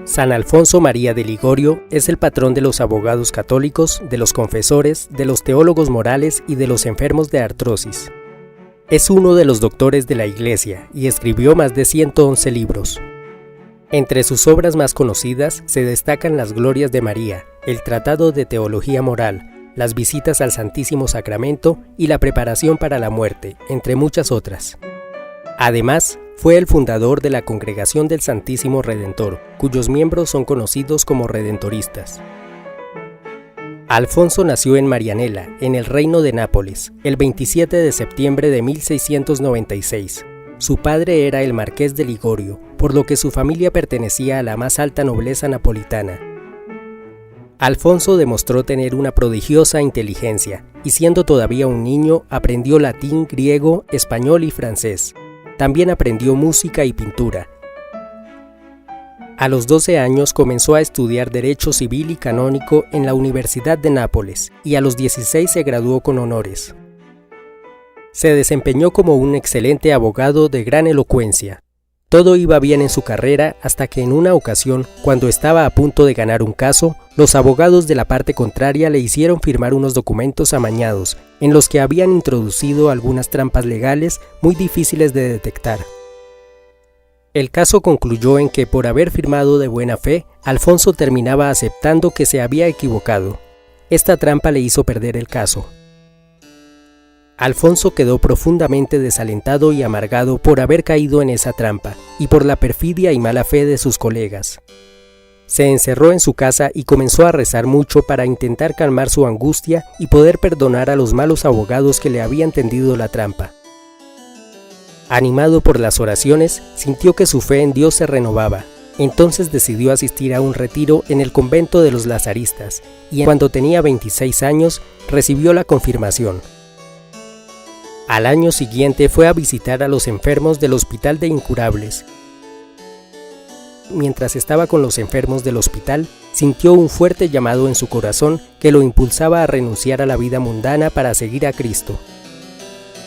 San Alfonso María de Ligorio es el patrón de los abogados católicos, de los confesores, de los teólogos morales y de los enfermos de artrosis. Es uno de los doctores de la Iglesia y escribió más de 111 libros. Entre sus obras más conocidas se destacan las Glorias de María, el Tratado de Teología Moral, las visitas al Santísimo Sacramento y la preparación para la muerte, entre muchas otras. Además, fue el fundador de la Congregación del Santísimo Redentor, cuyos miembros son conocidos como redentoristas. Alfonso nació en Marianela, en el Reino de Nápoles, el 27 de septiembre de 1696. Su padre era el marqués de Ligorio, por lo que su familia pertenecía a la más alta nobleza napolitana. Alfonso demostró tener una prodigiosa inteligencia, y siendo todavía un niño, aprendió latín, griego, español y francés. También aprendió música y pintura. A los 12 años comenzó a estudiar Derecho Civil y Canónico en la Universidad de Nápoles y a los 16 se graduó con honores. Se desempeñó como un excelente abogado de gran elocuencia. Todo iba bien en su carrera hasta que en una ocasión, cuando estaba a punto de ganar un caso, los abogados de la parte contraria le hicieron firmar unos documentos amañados, en los que habían introducido algunas trampas legales muy difíciles de detectar. El caso concluyó en que por haber firmado de buena fe, Alfonso terminaba aceptando que se había equivocado. Esta trampa le hizo perder el caso. Alfonso quedó profundamente desalentado y amargado por haber caído en esa trampa y por la perfidia y mala fe de sus colegas. Se encerró en su casa y comenzó a rezar mucho para intentar calmar su angustia y poder perdonar a los malos abogados que le habían tendido la trampa. Animado por las oraciones, sintió que su fe en Dios se renovaba. Entonces decidió asistir a un retiro en el convento de los lazaristas y cuando tenía 26 años recibió la confirmación. Al año siguiente fue a visitar a los enfermos del Hospital de Incurables. Mientras estaba con los enfermos del hospital, sintió un fuerte llamado en su corazón que lo impulsaba a renunciar a la vida mundana para seguir a Cristo.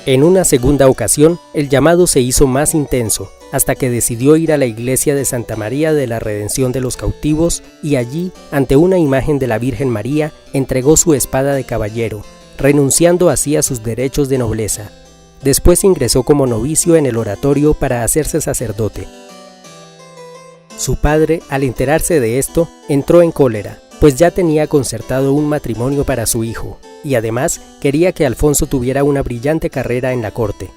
En una segunda ocasión, el llamado se hizo más intenso, hasta que decidió ir a la iglesia de Santa María de la Redención de los Cautivos y allí, ante una imagen de la Virgen María, entregó su espada de caballero, renunciando así a sus derechos de nobleza. Después ingresó como novicio en el oratorio para hacerse sacerdote. Su padre, al enterarse de esto, entró en cólera, pues ya tenía concertado un matrimonio para su hijo, y además quería que Alfonso tuviera una brillante carrera en la corte.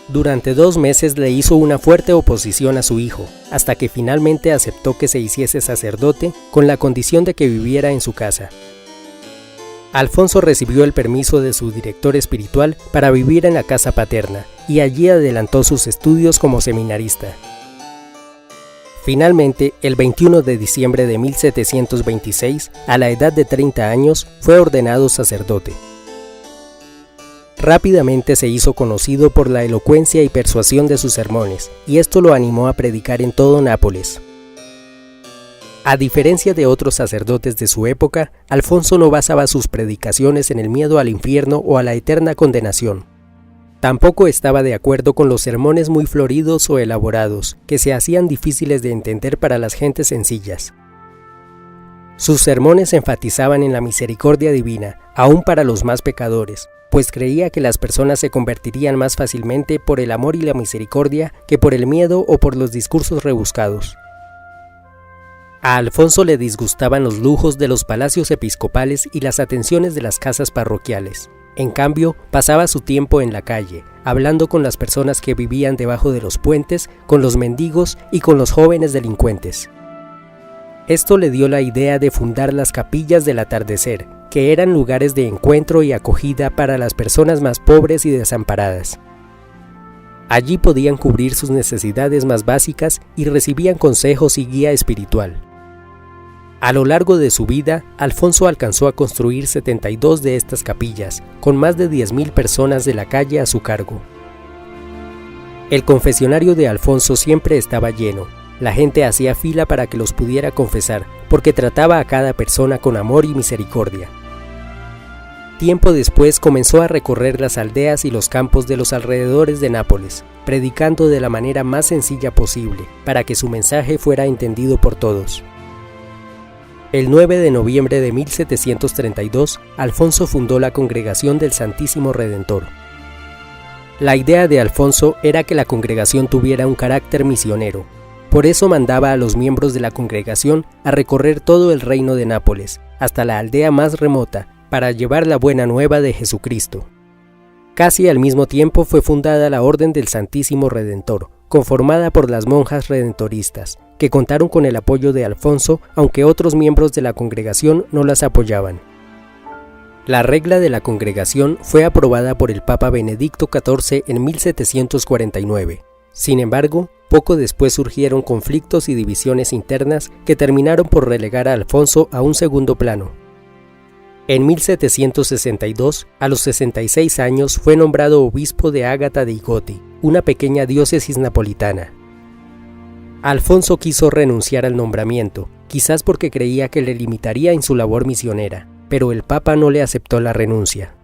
Durante 2 meses le hizo una fuerte oposición a su hijo, hasta que finalmente aceptó que se hiciese sacerdote con la condición de que viviera en su casa. Alfonso recibió el permiso de su director espiritual para vivir en la casa paterna, y allí adelantó sus estudios como seminarista. Finalmente, el 21 de diciembre de 1726, a la edad de 30 años, fue ordenado sacerdote. Rápidamente se hizo conocido por la elocuencia y persuasión de sus sermones, y esto lo animó a predicar en todo Nápoles. A diferencia de otros sacerdotes de su época, Alfonso no basaba sus predicaciones en el miedo al infierno o a la eterna condenación. Tampoco estaba de acuerdo con los sermones muy floridos o elaborados, que se hacían difíciles de entender para las gentes sencillas. Sus sermones enfatizaban en la misericordia divina, aún para los más pecadores, pues creía que las personas se convertirían más fácilmente por el amor y la misericordia que por el miedo o por los discursos rebuscados. A Alfonso le disgustaban los lujos de los palacios episcopales y las atenciones de las casas parroquiales. En cambio, pasaba su tiempo en la calle, hablando con las personas que vivían debajo de los puentes, con los mendigos y con los jóvenes delincuentes. Esto le dio la idea de fundar las capillas del atardecer, que eran lugares de encuentro y acogida para las personas más pobres y desamparadas. Allí podían cubrir sus necesidades más básicas y recibían consejos y guía espiritual. A lo largo de su vida, Alfonso alcanzó a construir 72 de estas capillas, con más de 10.000 personas de la calle a su cargo. El confesionario de Alfonso siempre estaba lleno. La gente hacía fila para que los pudiera confesar, porque trataba a cada persona con amor y misericordia. Tiempo después comenzó a recorrer las aldeas y los campos de los alrededores de Nápoles, predicando de la manera más sencilla posible, para que su mensaje fuera entendido por todos. El 9 de noviembre de 1732, Alfonso fundó la Congregación del Santísimo Redentor. La idea de Alfonso era que la congregación tuviera un carácter misionero. Por eso mandaba a los miembros de la congregación a recorrer todo el reino de Nápoles, hasta la aldea más remota, para llevar la buena nueva de Jesucristo. Casi al mismo tiempo fue fundada la Orden del Santísimo Redentor, conformada por las monjas redentoristas, que contaron con el apoyo de Alfonso, aunque otros miembros de la congregación no las apoyaban. La regla de la congregación fue aprobada por el Papa Benedicto XIV en 1749. Sin embargo, poco después surgieron conflictos y divisiones internas que terminaron por relegar a Alfonso a un segundo plano. En 1762, a los 66 años, fue nombrado obispo de Ágata dei Goti, una pequeña diócesis napolitana. Alfonso quiso renunciar al nombramiento, quizás porque creía que le limitaría en su labor misionera, pero el Papa no le aceptó la renuncia.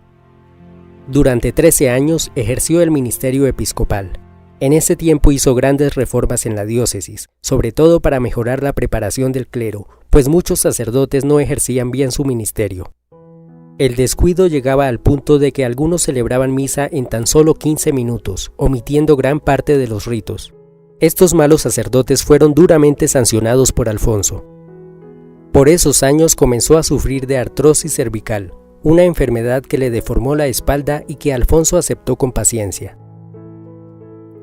Durante 13 años ejerció el ministerio episcopal. En ese tiempo hizo grandes reformas en la diócesis, sobre todo para mejorar la preparación del clero, pues muchos sacerdotes no ejercían bien su ministerio. El descuido llegaba al punto de que algunos celebraban misa en tan solo 15 minutos, omitiendo gran parte de los ritos. Estos malos sacerdotes fueron duramente sancionados por Alfonso. Por esos años comenzó a sufrir de artrosis cervical, una enfermedad que le deformó la espalda y que Alfonso aceptó con paciencia.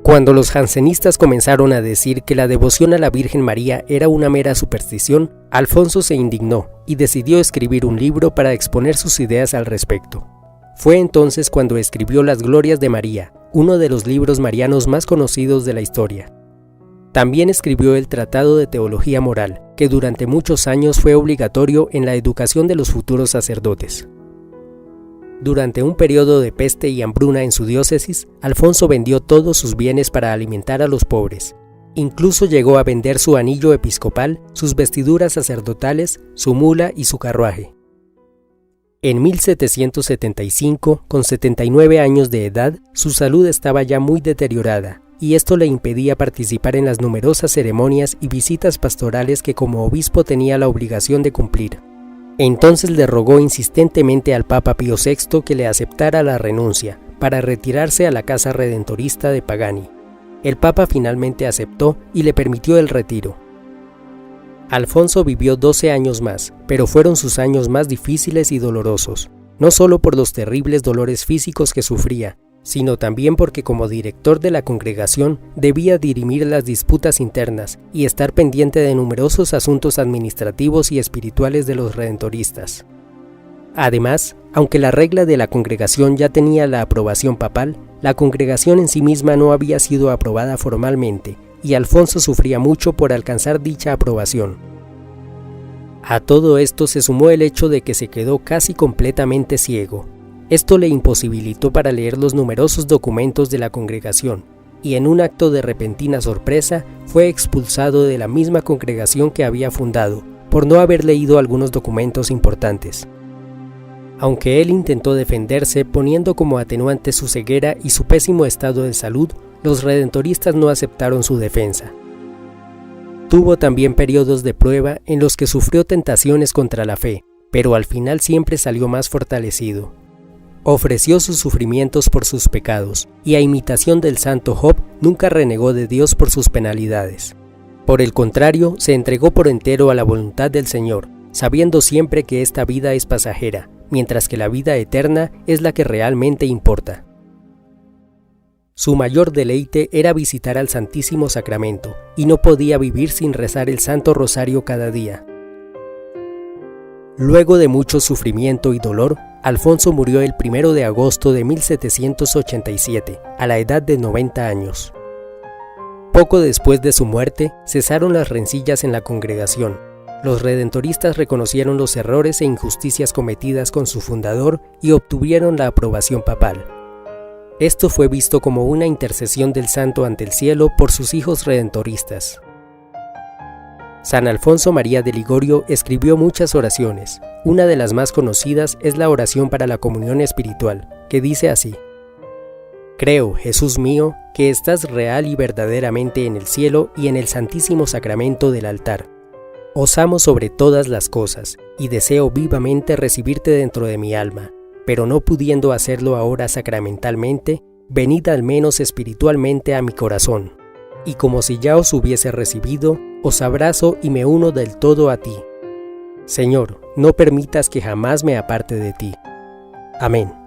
Cuando los jansenistas comenzaron a decir que la devoción a la Virgen María era una mera superstición, Alfonso se indignó y decidió escribir un libro para exponer sus ideas al respecto. Fue entonces cuando escribió Las Glorias de María, uno de los libros marianos más conocidos de la historia. También escribió el Tratado de Teología Moral, que durante muchos años fue obligatorio en la educación de los futuros sacerdotes. Durante un periodo de peste y hambruna en su diócesis, Alfonso vendió todos sus bienes para alimentar a los pobres. Incluso llegó a vender su anillo episcopal, sus vestiduras sacerdotales, su mula y su carruaje. En 1775, con 79 años de edad, su salud estaba ya muy deteriorada, y esto le impedía participar en las numerosas ceremonias y visitas pastorales que como obispo tenía la obligación de cumplir. Entonces le rogó insistentemente al Papa Pío VI que le aceptara la renuncia para retirarse a la casa redentorista de Pagani. El Papa finalmente aceptó y le permitió el retiro. Alfonso vivió 12 años más, pero fueron sus años más difíciles y dolorosos, no solo por los terribles dolores físicos que sufría, sino también porque como director de la congregación debía dirimir las disputas internas y estar pendiente de numerosos asuntos administrativos y espirituales de los redentoristas. Además, aunque la regla de la congregación ya tenía la aprobación papal, la congregación en sí misma no había sido aprobada formalmente, y Alfonso sufría mucho por alcanzar dicha aprobación. A todo esto se sumó el hecho de que se quedó casi completamente ciego. Esto le imposibilitó para leer los numerosos documentos de la congregación, y en un acto de repentina sorpresa fue expulsado de la misma congregación que había fundado, por no haber leído algunos documentos importantes. Aunque él intentó defenderse poniendo como atenuante su ceguera y su pésimo estado de salud, los redentoristas no aceptaron su defensa. Tuvo también periodos de prueba en los que sufrió tentaciones contra la fe, pero al final siempre salió más fortalecido. Ofreció sus sufrimientos por sus pecados, y a imitación del santo Job, nunca renegó de Dios por sus penalidades. Por el contrario, se entregó por entero a la voluntad del Señor, sabiendo siempre que esta vida es pasajera, mientras que la vida eterna es la que realmente importa. Su mayor deleite era visitar al Santísimo Sacramento, y no podía vivir sin rezar el Santo Rosario cada día. Luego de mucho sufrimiento y dolor, Alfonso murió el 1 de agosto de 1787, a la edad de 90 años. Poco después de su muerte, cesaron las rencillas en la congregación. Los redentoristas reconocieron los errores e injusticias cometidas con su fundador y obtuvieron la aprobación papal. Esto fue visto como una intercesión del santo ante el cielo por sus hijos redentoristas. San Alfonso María de Ligorio escribió muchas oraciones. Una de las más conocidas es la oración para la comunión espiritual, que dice así: Creo, Jesús mío, que estás real y verdaderamente en el cielo y en el santísimo sacramento del altar. Os amo sobre todas las cosas, y deseo vivamente recibirte dentro de mi alma, pero no pudiendo hacerlo ahora sacramentalmente, venid al menos espiritualmente a mi corazón. Y como si ya os hubiese recibido, os abrazo y me uno del todo a ti. Señor, no permitas que jamás me aparte de ti. Amén.